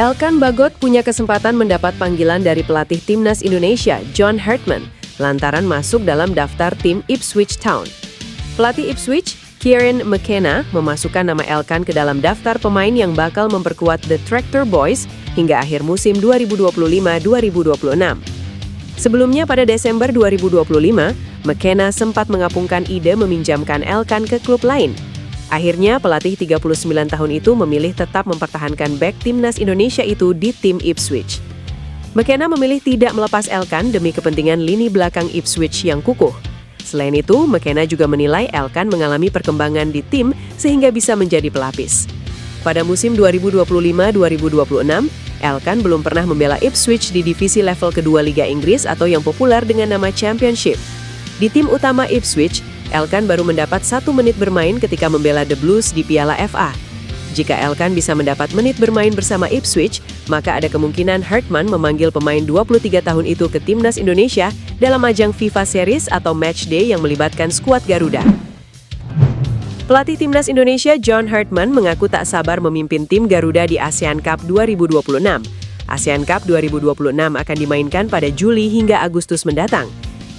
Elkan Bagot punya kesempatan mendapat panggilan dari pelatih timnas Indonesia, John Hartman, lantaran masuk dalam daftar tim Ipswich Town. Pelatih Ipswich, Kieran McKenna, memasukkan nama Elkan ke dalam daftar pemain yang bakal memperkuat The Tractor Boys hingga akhir musim 2025-2026. Sebelumnya pada Desember 2025, McKenna sempat mengapungkan ide meminjamkan Elkan ke klub lain. Akhirnya, pelatih 39 tahun itu memilih tetap mempertahankan bek timnas Indonesia itu di tim Ipswich. McKenna memilih tidak melepas Elkan demi kepentingan lini belakang Ipswich yang kukuh. Selain itu, McKenna juga menilai Elkan mengalami perkembangan di tim sehingga bisa menjadi pelapis. Pada musim 2025-2026, Elkan belum pernah membela Ipswich di divisi level kedua Liga Inggris atau yang populer dengan nama Championship. Di tim utama Ipswich, Elkan baru mendapat 1 menit bermain ketika membela The Blues di Piala FA. Jika Elkan bisa mendapat menit bermain bersama Ipswich, maka ada kemungkinan Hartman memanggil pemain 23 tahun itu ke timnas Indonesia dalam ajang FIFA Series atau Matchday yang melibatkan skuad Garuda. Pelatih timnas Indonesia John Hartman mengaku tak sabar memimpin tim Garuda di ASEAN Cup 2026. ASEAN Cup 2026 akan dimainkan pada Juli hingga Agustus mendatang.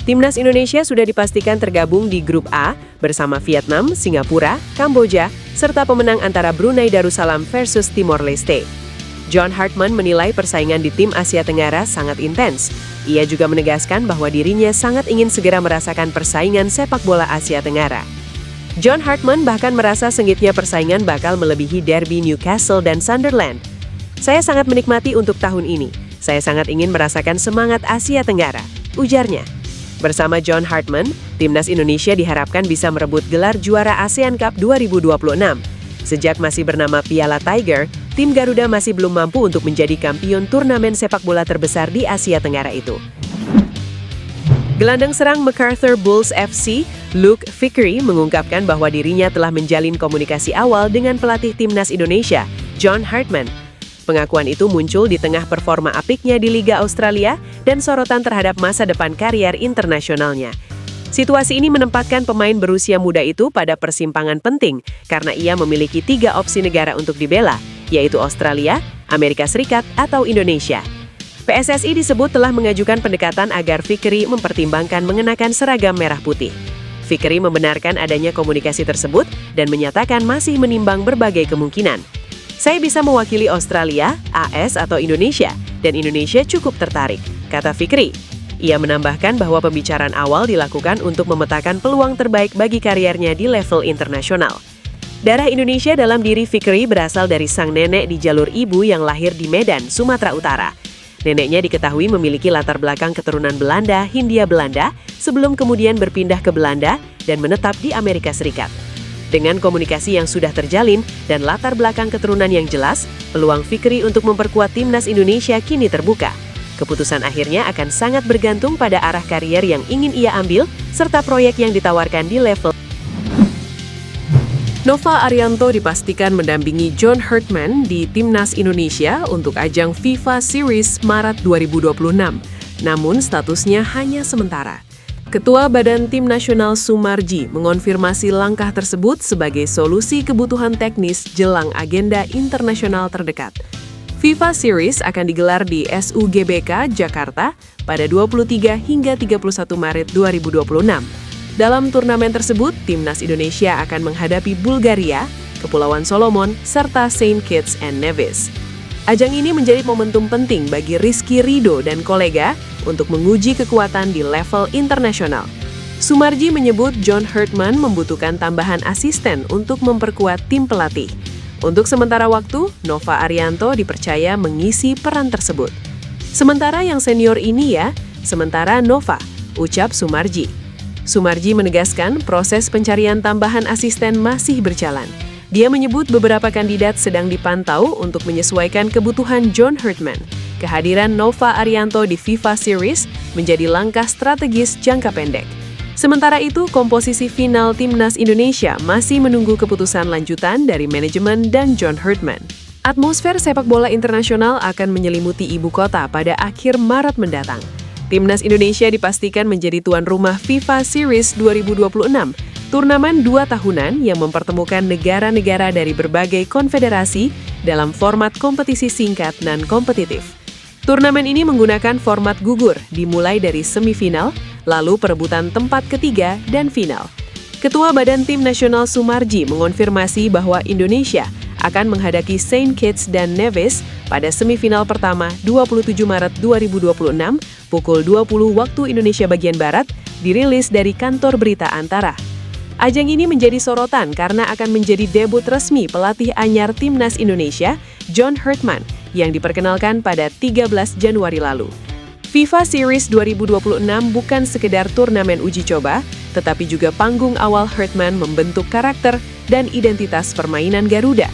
Timnas Indonesia sudah dipastikan tergabung di Grup A bersama Vietnam, Singapura, Kamboja, serta pemenang antara Brunei Darussalam versus Timor Leste. John Hartman menilai persaingan di tim Asia Tenggara sangat intens. Ia juga menegaskan bahwa dirinya sangat ingin segera merasakan persaingan sepak bola Asia Tenggara. John Hartman bahkan merasa sengitnya persaingan bakal melebihi derby Newcastle dan Sunderland. "Saya sangat menikmati untuk tahun ini. Saya sangat ingin merasakan semangat Asia Tenggara," ujarnya. Bersama John Hartman, timnas Indonesia diharapkan bisa merebut gelar juara ASEAN Cup 2026. Sejak masih bernama Piala Tiger, tim Garuda masih belum mampu untuk menjadi kampion turnamen sepak bola terbesar di Asia Tenggara itu. Gelandang serang MacArthur Bulls FC, Luke Vickery, mengungkapkan bahwa dirinya telah menjalin komunikasi awal dengan pelatih timnas Indonesia, John Hartman. Pengakuan itu muncul di tengah performa apiknya di Liga Australia dan sorotan terhadap masa depan karier internasionalnya. Situasi ini menempatkan pemain berusia muda itu pada persimpangan penting karena ia memiliki 3 opsi negara untuk dibela, yaitu Australia, Amerika Serikat, atau Indonesia. PSSI disebut telah mengajukan pendekatan agar Vickery mempertimbangkan mengenakan seragam merah putih. Vickery membenarkan adanya komunikasi tersebut dan menyatakan masih menimbang berbagai kemungkinan. "Saya bisa mewakili Australia, AS, atau Indonesia, dan Indonesia cukup tertarik," kata Vickery. Ia menambahkan bahwa pembicaraan awal dilakukan untuk memetakan peluang terbaik bagi kariernya di level internasional. Darah Indonesia dalam diri Vickery berasal dari sang nenek di jalur ibu yang lahir di Medan, Sumatera Utara. Neneknya diketahui memiliki latar belakang keturunan Belanda, Hindia Belanda, sebelum kemudian berpindah ke Belanda dan menetap di Amerika Serikat. Dengan komunikasi yang sudah terjalin dan latar belakang keturunan yang jelas, peluang Vickery untuk memperkuat timnas Indonesia kini terbuka. Keputusan akhirnya akan sangat bergantung pada arah karier yang ingin ia ambil, serta proyek yang ditawarkan di level. Nova Arianto dipastikan mendampingi John Hartman di timnas Indonesia untuk ajang FIFA Series Maret 2026. Namun statusnya hanya sementara. Ketua Badan Tim Nasional Sumarji mengonfirmasi langkah tersebut sebagai solusi kebutuhan teknis jelang agenda internasional terdekat. FIFA Series akan digelar di SUGBK Jakarta pada 23 hingga 31 Maret 2026. Dalam turnamen tersebut, timnas Indonesia akan menghadapi Bulgaria, Kepulauan Solomon, serta Saint Kitts and Nevis. Ajang ini menjadi momentum penting bagi Rizky Ridho dan kolega untuk menguji kekuatan di level internasional. Sumarji menyebut John Hartman membutuhkan tambahan asisten untuk memperkuat tim pelatih. Untuk sementara waktu, Nova Arianto dipercaya mengisi peran tersebut. "Sementara yang senior ini ya, sementara Nova," ucap Sumarji. Sumarji menegaskan proses pencarian tambahan asisten masih berjalan. Dia menyebut beberapa kandidat sedang dipantau untuk menyesuaikan kebutuhan John Hartman. Kehadiran Nova Arianto di FIFA Series menjadi langkah strategis jangka pendek. Sementara itu, komposisi final timnas Indonesia masih menunggu keputusan lanjutan dari manajemen dan John Hartman. Atmosfer sepak bola internasional akan menyelimuti ibu kota pada akhir Maret mendatang. Timnas Indonesia dipastikan menjadi tuan rumah FIFA Series 2026. turnamen 2 tahunan yang mempertemukan negara-negara dari berbagai konfederasi dalam format kompetisi singkat dan kompetitif. Turnamen ini menggunakan format gugur, dimulai dari semifinal, lalu perebutan tempat ketiga dan final. Ketua Badan Tim Nasional Sumarji mengonfirmasi bahwa Indonesia akan menghadapi Saint Kitts dan Nevis pada semifinal pertama 27 Maret 2026 pukul 20 waktu Indonesia bagian Barat, dirilis dari kantor berita Antara. Ajang ini menjadi sorotan karena akan menjadi debut resmi pelatih anyar Timnas Indonesia, John Herdman, yang diperkenalkan pada 13 Januari lalu. FIFA Series 2026 bukan sekedar turnamen uji coba, tetapi juga panggung awal Herdman membentuk karakter dan identitas permainan Garuda.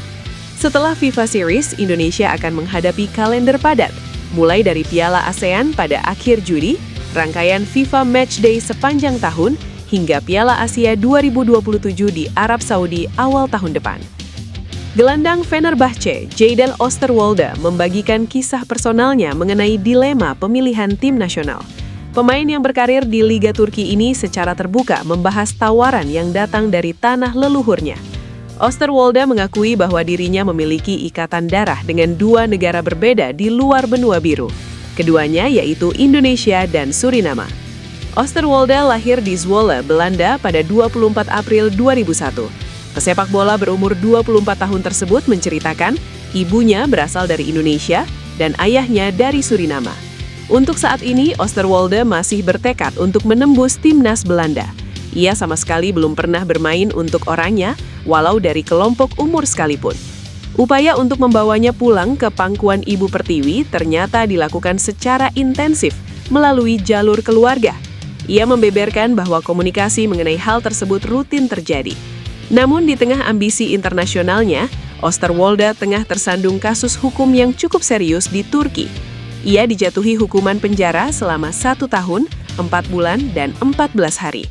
Setelah FIFA Series, Indonesia akan menghadapi kalender padat, mulai dari Piala ASEAN pada akhir Juli, rangkaian FIFA Matchday sepanjang tahun, hingga Piala Asia 2027 di Arab Saudi awal tahun depan. Gelandang Fenerbahce, Jadon Oosterwolde, membagikan kisah personalnya mengenai dilema pemilihan tim nasional. Pemain yang berkarir di Liga Turki ini secara terbuka membahas tawaran yang datang dari tanah leluhurnya. Oosterwolde mengakui bahwa dirinya memiliki ikatan darah dengan dua negara berbeda di luar benua biru. Keduanya yaitu Indonesia dan Suriname. Oosterwolde lahir di Zwolle, Belanda pada 24 April 2001. Pesepak bola berumur 24 tahun tersebut menceritakan ibunya berasal dari Indonesia dan ayahnya dari Suriname. Untuk saat ini, Oosterwolde masih bertekad untuk menembus timnas Belanda. Ia sama sekali belum pernah bermain untuk orangnya, walau dari kelompok umur sekalipun. Upaya untuk membawanya pulang ke pangkuan Ibu Pertiwi ternyata dilakukan secara intensif melalui jalur keluarga. Ia membeberkan bahwa komunikasi mengenai hal tersebut rutin terjadi. Namun di tengah ambisi internasionalnya, Oosterwolde tengah tersandung kasus hukum yang cukup serius di Turki. Ia dijatuhi hukuman penjara selama 1 tahun, 4 bulan, dan 14 hari.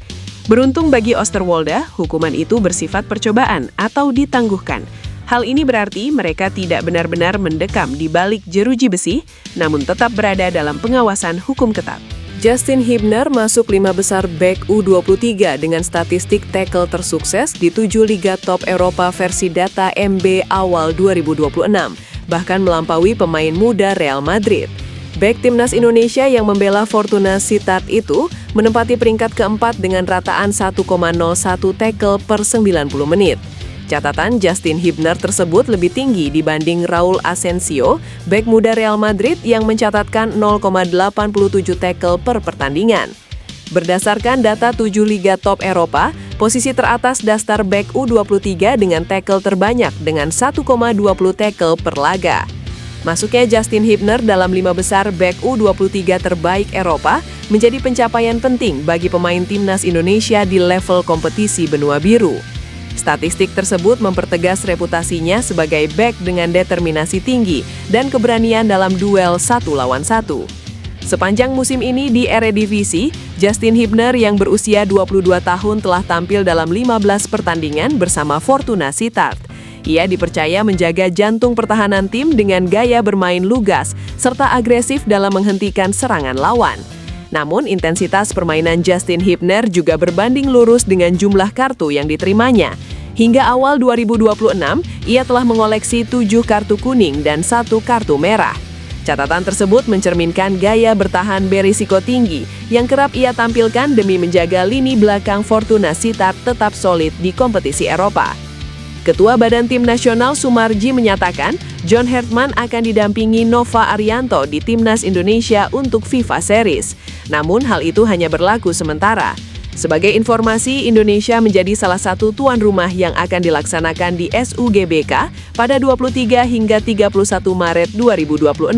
Beruntung bagi Oosterwolde, hukuman itu bersifat percobaan atau ditangguhkan. Hal ini berarti mereka tidak benar-benar mendekam di balik jeruji besi, namun tetap berada dalam pengawasan hukum ketat. Justin Hibner masuk 5 besar bek U23 dengan statistik tackle tersukses di 7 liga top Eropa versi data MB awal 2026, bahkan melampaui pemain muda Real Madrid. Bek Timnas Indonesia yang membela Fortuna Sittard itu menempati peringkat keempat dengan rataan 1,01 tackle per 90 menit. Catatan Justin Hibner tersebut lebih tinggi dibanding Raul Asensio, bek muda Real Madrid yang mencatatkan 0,87 tackle per pertandingan. Berdasarkan data 7 liga top Eropa, posisi teratas daftar bek U23 dengan tackle terbanyak dengan 1,20 tackle per laga. Masuknya Justin Hibner dalam 5 besar bek U23 terbaik Eropa menjadi pencapaian penting bagi pemain timnas Indonesia di level kompetisi benua biru. Statistik tersebut mempertegas reputasinya sebagai bek dengan determinasi tinggi dan keberanian dalam duel 1 lawan 1. Sepanjang musim ini di Eredivisie, Justin Hibner yang berusia 22 tahun telah tampil dalam 15 pertandingan bersama Fortuna Sittard. Ia dipercaya menjaga jantung pertahanan tim dengan gaya bermain lugas serta agresif dalam menghentikan serangan lawan. Namun, intensitas permainan Justin Hibner juga berbanding lurus dengan jumlah kartu yang diterimanya. Hingga awal 2026, ia telah mengoleksi 7 kartu kuning dan 1 kartu merah. Catatan tersebut mencerminkan gaya bertahan berisiko tinggi yang kerap ia tampilkan demi menjaga lini belakang Fortuna Sittard tetap solid di kompetisi Eropa. Ketua Badan Tim Nasional Sumarji menyatakan John Herdman akan didampingi Nova Arianto di Timnas Indonesia untuk FIFA Series. Namun hal itu hanya berlaku sementara. Sebagai informasi, Indonesia menjadi salah satu tuan rumah yang akan dilaksanakan di SUGBK pada 23 hingga 31 Maret 2026.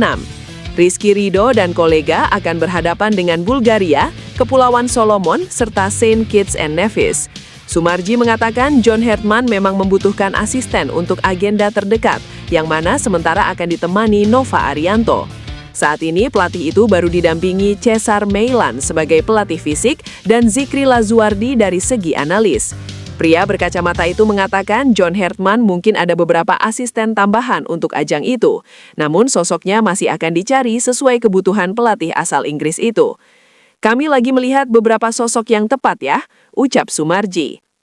Rizky Ridho dan kolega akan berhadapan dengan Bulgaria, Kepulauan Solomon, serta Saint Kitts and Nevis. Sumarji mengatakan John Herdman memang membutuhkan asisten untuk agenda terdekat, yang mana sementara akan ditemani Nova Arianto. Saat ini pelatih itu baru didampingi Cesar Meilan sebagai pelatih fisik dan Zikri Lazuardi dari segi analis. Pria berkacamata itu mengatakan John Herdman mungkin ada beberapa asisten tambahan untuk ajang itu, namun sosoknya masih akan dicari sesuai kebutuhan pelatih asal Inggris itu. Kami lagi melihat beberapa sosok yang tepat ya, ucap Sumarji.